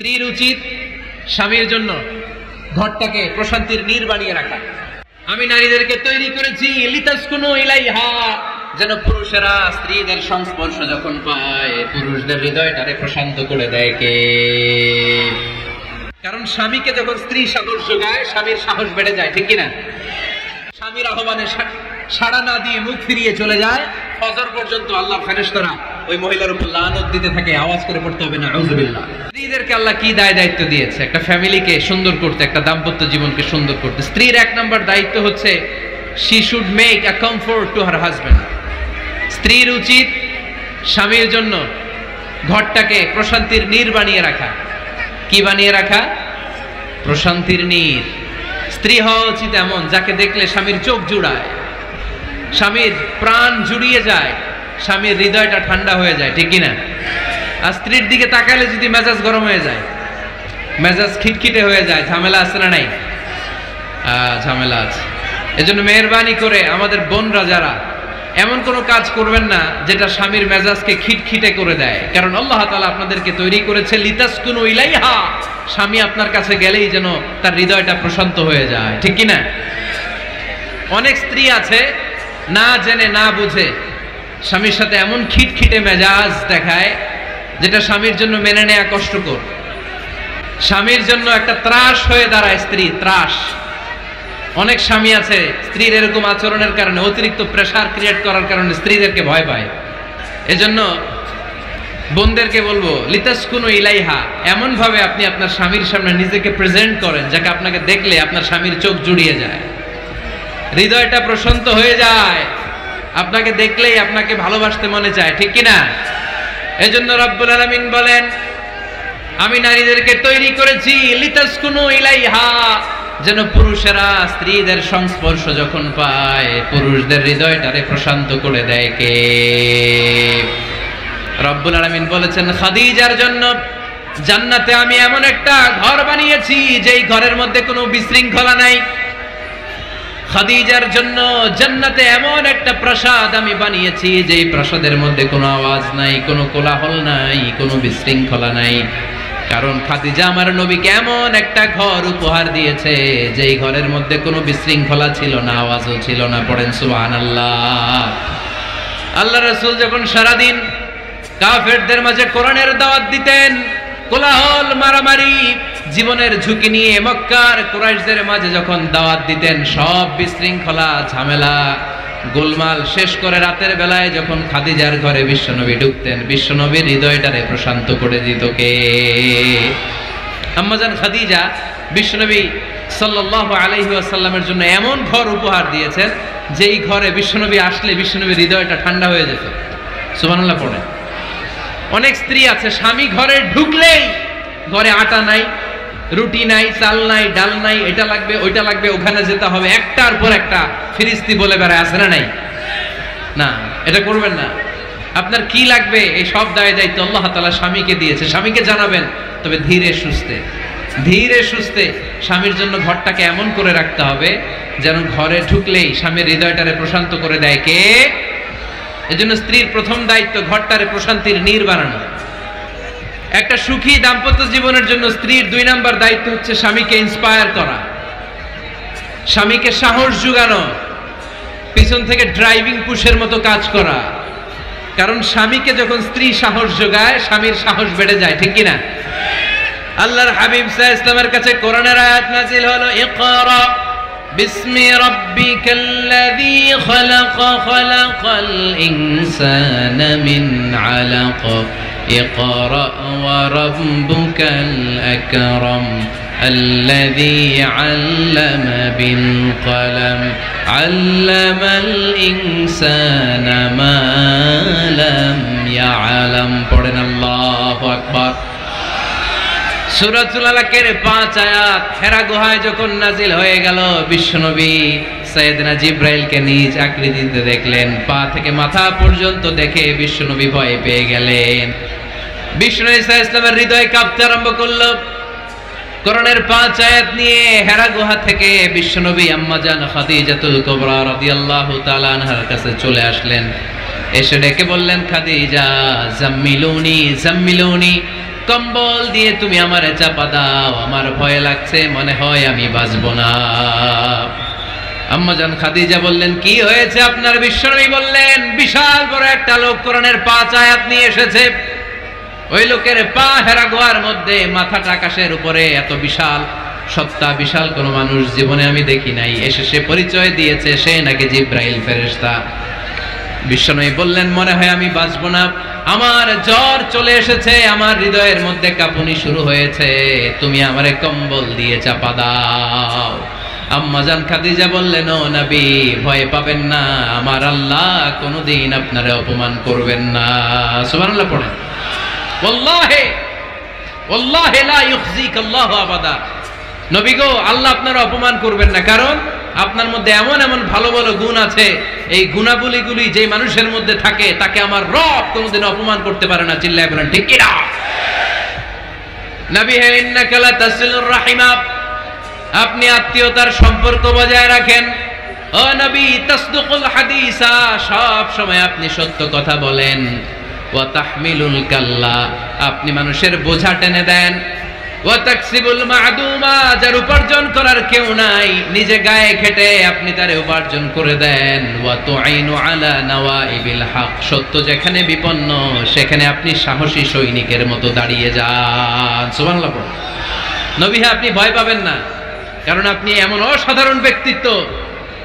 স্ত্রীর উচিত স্বামীর জন্য ঘরটাকে প্রশান্তির নীড় বানিয়ে রাখা। আমি নারীদেরকে তৈরি করেছি লিতাসকুনু ইলাইহা, যেন পুরুষেরা স্ত্রীদের সংস্পর্শ যখন পায় পুরুষদের হৃদয়টারে প্রশান্ত করে দেয় কে? কারণ স্বামীকে যখন স্ত্রী সাহস যোগায় স্বামীর সাহস বেড়ে যায়, ঠিক কিনা? স্বামীর আহ্বানে সাড়া না দিয়ে মুখ ফিরিয়ে চলে যায়, ফজর পর্যন্ত আল্লাহর ফেরেশতারা ওই মহিলার উপর লানত দিতে থাকে, আওয়াজ করে পড়তে হবে না আউযুবিল্লাহ। স্ত্রীদেরকে আল্লাহ কি দায়িত্ব দিয়েছে? একটা ফ্যামিলিকে সুন্দর করতে, একটা দাম্পত্য জীবনকে সুন্দর করতে। স্ত্রীর এক নম্বর দায়িত্ব হচ্ছে she should make a comfort to her husband। স্ত্রীর উচিত স্বামীর জন্য ঘরটাকে প্রশান্তির নীড় বানিয়ে রাখা। কি বানিয়ে রাখা? প্রশান্তির নীড়। স্ত্রী হওয়া উচিত এমন যাকে দেখলে স্বামীর চোখ জুড়ায়, স্বামীর প্রাণ জুড়িয়ে যায়, স্বামীর হৃদয়টা ঠান্ডা হয়ে যায়, ঠিক কিনা? আর স্ত্রীর দিকে তাকালে যদি মেজাজ গরম হয়ে যায়, মেজাজ খিটখিটে হয়ে যায়, ঝামেলা আছে না নাই? ঝামেলা আছে। এজন্য মেহেরবানি করে আমাদের বোনরা যারা এমন কোনো কাজ করবেন না যেটা স্বামীর মেজাজকে খিটখিটে করে দেয়, কারণ আল্লাহ তাআলা আপনাদেরকে তৈরি করেছে লিতাসকুনু ইলাইহা, স্বামী আপনার কাছে গেলেই যেন তার হৃদয়টা প্রশান্ত হয়ে যায়, ঠিক কিনা? অনেক স্ত্রী আছে না জেনে না বুঝে স্বামীর সাথে এমন খিটখিটে মেজাজ দেখায় যেটা স্বামীর জন্য মেনে নেওয়া কষ্টকর। স্বামীর জন্য একটা ত্রাস হয়ে দাঁড়ায় স্ত্রী, ত্রাস। অনেক স্বামী আছে স্ত্রীর এরকম আচরণের কারণে, অতিরিক্ত প্রেসার ক্রিয়েট করার কারণে স্ত্রীদেরকে ভয় পায়। এজন্য বোনদেরকে বলবো লিতাসকুনু ইলাইহা, এমন ভাবে আপনি আপনার স্বামীর সামনে নিজেকে প্রেজেন্ট করেন যাকে আপনাকে দেখলে আপনার স্বামীর চোখ জুড়িয়ে যায়, হৃদয়টা প্রশান্ত হয়ে যায়, আপনাকে দেখলেই আপনাকে ভালোবাসতে মনে চায়, ঠিক কিনা? এজন্য রব্বুল আলামিন বলেন আমি নারীদেরকে তৈরি করেছি লিতাসকুনু ইলাইহা, যেন পুরুষেরা স্ত্রীদের সংস্পর্শ যখন পায় পুরুষদের হৃদয়টারে প্রশান্ত করে দেয় কে? রব্বুল আলামিন বলেছেন খাদিজার জন্য জান্নাতে আমি এমন একটা ঘর বানিয়েছি যেই ঘরের মধ্যে কোনো বিশৃঙ্খলা নাই। খাদিজার জন্য জান্নাতে এমন একটা প্রাসাদ আমি বানিয়েছি যেই প্রাসাদের মধ্যে কোনো আওয়াজ নাই, কোনো কোলাহল নাই, কোনো বিশৃঙ্খলা নাই। কারণ খাদিজা আমার নবীকে এমন একটা ঘর উপহার দিয়েছে যেই ঘরের মধ্যে কোনো বিশৃঙ্খলা ছিল না, আওয়াজও ছিল না। পড়েন সুবহানাল্লাহ। আল্লাহ রাসূল যখন সারাদিন কাফেরদের মাঝে কোরআনের দাওয়াত দিতেন, কোলাহল মারামারি জীবনের ঝুঁকি নিয়ে মক্কার কুরাইশদের মাঝে যখন দাওয়াত দিতেন, সব বিশৃঙ্খলা ঝামেলা গোলমাল শেষ করে রাতের বেলায় যখন খাদিজার ঘরে বিশ্বনবী ঢুকতেন, বিশ্বনবীর হৃদয়টারে প্রশান্ত করে দিত কে? আম্মাজান খাদিজা বিশ্বনবী সাল্লাল্লাহু আলাইহি ওয়াসাল্লামের জন্য এমন ঘর উপহার দিয়েছেন যেই ঘরে বিশ্বনবী আসলে বিশ্বনবীর হৃদয়টা ঠান্ডা হয়ে যেত। সুবহানাল্লাহ পড়ে। অনেক স্ত্রী আছে স্বামী ঘরে ঢুকলেই ঘরে আটা নাই, রুটি নাই, চাল নাই, ডাল নাই, এটা লাগবে ওইটা লাগবে, ওখানে যেতে হবে, একটার পর একটা ফিরিস্তি বলে বেড়ায়, আছে না নাই? না, এটা করবেন না। আপনার কি লাগবে এই সব দায়িত্ব আল্লাহ তাআলা স্বামীকে দিয়েছে, স্বামীকে জানাবেন, তবে ধীরে সুস্থে ধীরে সুস্থে স্বামীর জন্য ঘরটাকে এমন করে রাখতে হবে যেন ঘরে ঢুকলেই স্বামীর হৃদয়টারে প্রশান্ত করে দেয় কে? এজন্য স্ত্রীর প্রথম দায়িত্ব ঘরটারে প্রশান্তির নীড় বানানো। একটা সুখী দাম্পত্য জীবনের জন্য স্ত্রীর 2 নম্বর দায়িত্ব হচ্ছে স্বামীকে ইন্সপায়ার করা, স্বামীকে সাহস জোগানো, পিছন থেকে ড্রাইভিং পুশের মতো কাজ করা। কারণ স্বামীকে যখন স্ত্রী সাহস যোগায় স্বামীর সাহস বেড়ে যায়, ঠিক কিনা? আল্লাহর হাবিব সাল্লাল্লাহু আলাইহি ওয়াসাল্লামের কাছে কোরআনের আয়াত নাযিল হলো, ইকরা বিসমি রাব্বিকাল্লাযী খালাক খালাকাল ইনসানা মিন আলাক ইকরা ওয়া রাব্বুকাল আকরাম আল্লাযী আল্লামা বিল কলম আল্লামাল ইনসানা মা লাম ইয়ালাম। পড়েন আল্লাহু আকবার। সূরাতুল আলাকের 5 আয়াত হেরা গুহায় যখন নাজিল হয়ে গেল, বিশ্বনবী সাইয়েদনা জিবরাইলকে নিজ আকৃতিতে দেখলেন, পা থেকে মাথা পর্যন্ত দেখে বিশ্বনবী ভয় পেয়ে গেলেন। বিশ্বনবী সাল্লাল্লাহু আলাইহি ওয়াসাল্লামের হৃদয় কাঁপতে আরম্ভ করলো। কোরআনের 5 আয়াত নিয়ে হেরা গুহা থেকে বিশ্বনবী আম্মাজান খাদিজাতুল কুবরা রাদিয়াল্লাহু তাআলা আনহার কাছে চলে আসলেন। এসে ডেকে বললেন, খাদিজা জাম্মিলুনি জাম্মিলুনি, কম্বল দিয়ে তুমি আমারে চাপা দাও, আমার ভয় লাগছে, মনে হয় আমি বাঁচবো না। আম্মাজান খাদিজা বললেন, কি হয়েছে আপনার? বিশ্বনবী বললেন, বিশাল বড় একটা লোক কোরআনের 5 আয়াত নিয়ে এসেছে। ওই লোকের পা হেরা গোয়ার মধ্যে, মাথাটা আকাশের উপরে, এত বিশাল সত্তা, বিশাল কোন মানুষ জীবনে আমি দেখি নাই। এসে সে পরিচয় দিয়েছে সে নাকি জিব্রাইল ফেরেশতা। বিশ্বনবী বললেন, মনে হয় আমি বাঁচবো না, আমার জ্বর চলে এসেছে, আমার হৃদয়ের মধ্যে কাঁপুনি শুরু হয়েছে, তুমি আমারে কম্বল দিয়ে চাপা দাও। আম্মাজান খাদিজা বললেন, ও নবী, ভয় পাবেন না, আমার আল্লাহ কোনোদিন আপনারে অপমান করবেন না। সুবহানাল্লাহ পড়েন। ওয়াল্লাহি ওয়াল্লাহি লা ইউখজিকাল্লাহু আবাদা। নবী গো, আল্লাহ আপনারা অপমান করবেন না, কারণ আপনার মধ্যে এমন এমন ভালো ভালো গুণ আছে, এই গুণাবলীগুলি যে মানুষের মধ্যে থাকে তাকে আমার রব কোনোদিন অপমান করতে পারে না। চিল্লায় বলেন ঠিক কিনা? নবী হে, ইন্নাকা লা তাসিলুর রাহিমা, আপনি আত্মীয়তার সম্পর্ক বজায় রাখেন। ও নবী, তাসদুকুল হাদিসা, সব সময় আপনি সত্য কথা বলেন। ওয়া তাহমিলুল কাল্লা, আপনি মানুষের বোঝা টেনে দেন। ওয়া তাকসিবুল মা'দুমা, যার উপার্জন করার কেউ নাই, নিজে গায়ে খেটে আপনি তারে উপার্জন করে দেন। ওয়া তুঈনু আলা নাওয়াইবিল হক, সত্য যেখানে বিপন্ন সেখানে আপনি সাহসী সৈনিকের মতো দাঁড়িয়ে যান। সুবহানাল্লাহ। নবী, আপনি ভয় পাবেন না, কারণ আপনি এমন অসাধারণ ব্যক্তিত্ব,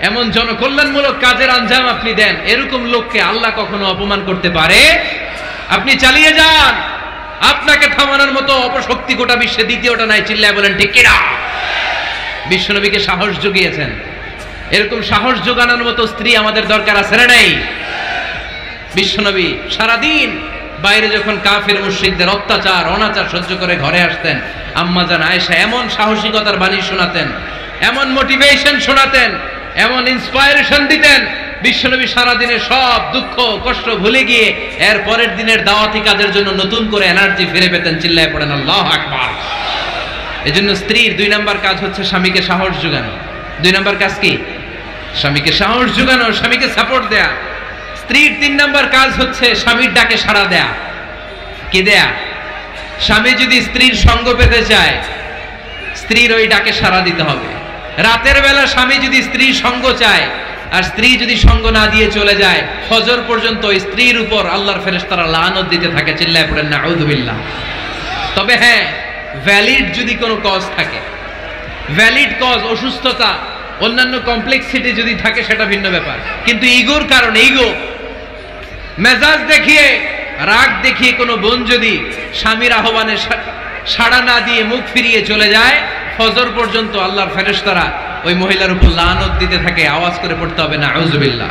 এমন জনকল্যাণমূলক কাজের আঞ্জাম আপনি দেন, এরকম লোককে আল্লাহ কখনো অপমান করতে পারে? আপনি চালিয়ে যান, আপনাকে থামানোর মতো অপশক্তি গোটা বিশ্বে দ্বিতীয়টা নাই। চিল্লায় বলেন ঠিক কিনা? বিশ্বনবীকে সাহস জুগিয়েছেন, এরকম সাহস জোগানোর মতো স্ত্রী আমাদের দরকার আছে না নাই? বিশ্বনবী সারাদিন বাইরে যখন কাফের মুশরিকদের অত্যাচার অনাচার সহ্য করে ঘরে আসতেন, আম্মাজান আয়েশা এমন সাহসিকতার বাণী শোনাতেন, এমন মোটিভেশন শোনাতেন, এমন ইন্সপায়ারেশন দিতেন, বিশ্বনবী সারাদিনের সব দুঃখ কষ্ট ভুলে গিয়ে এর পরের দিনের দাওয়াতি কাজের জন্য নতুন করে এনার্জি ফিরে পেতেন। চিল্লায় পড়েন আল্লাহু আকবার। এজন্য স্ত্রীর 2 নাম্বার কাজ হচ্ছে স্বামীকে সাহস যোগানো। 2 নাম্বার কাজ কি? স্বামীকে সাহস যোগানো, স্বামীকে সাপোর্ট দেয়া। স্ত্রীর 3 নাম্বার কাজ হচ্ছে স্বামীর ডাকে সাড়া দেয়া। কি দেয়া? স্বামী যদি স্ত্রীর সঙ্গ পেতে চায়, স্ত্রীর ওই ডাকে সাড়া দিতে হবে। রাতের বেলা স্বামী যদি স্ত্রীর সঙ্গ চায়, আর স্ত্রী যদি সঙ্গ না দিয়ে চলে যায়, ফজর পর্যন্ত স্ত্রীর উপর আল্লাহর ফেরেশতারা লানত দিতে থাকে। চিল্লায় পড়েন নাউযু বিল্লাহ। তবে হ্যাঁ, ভ্যালিড যদি কোনো কজ থাকে, ভ্যালিড কজ, অসুস্থতা, অন্যান্য কমপ্লেক্সিটি যদি থাকে সেটা ভিন্ন ব্যাপার। কিন্তু ইগোর কারণে, ইগো, মেজাজ দেখিয়ে, রাগ দেখিয়ে কোনো বোন যদি স্বামীর আহ্বানে সাড়া না দিয়ে মুখ ফিরিয়ে চলে যায়, ফজর পর্যন্ত আল্লাহর ফেরেশতারা ওই মহিলার উপর লানত দিতে থাকে। আওয়াজ করে পড়তে হবে নাউযু বিল্লাহ।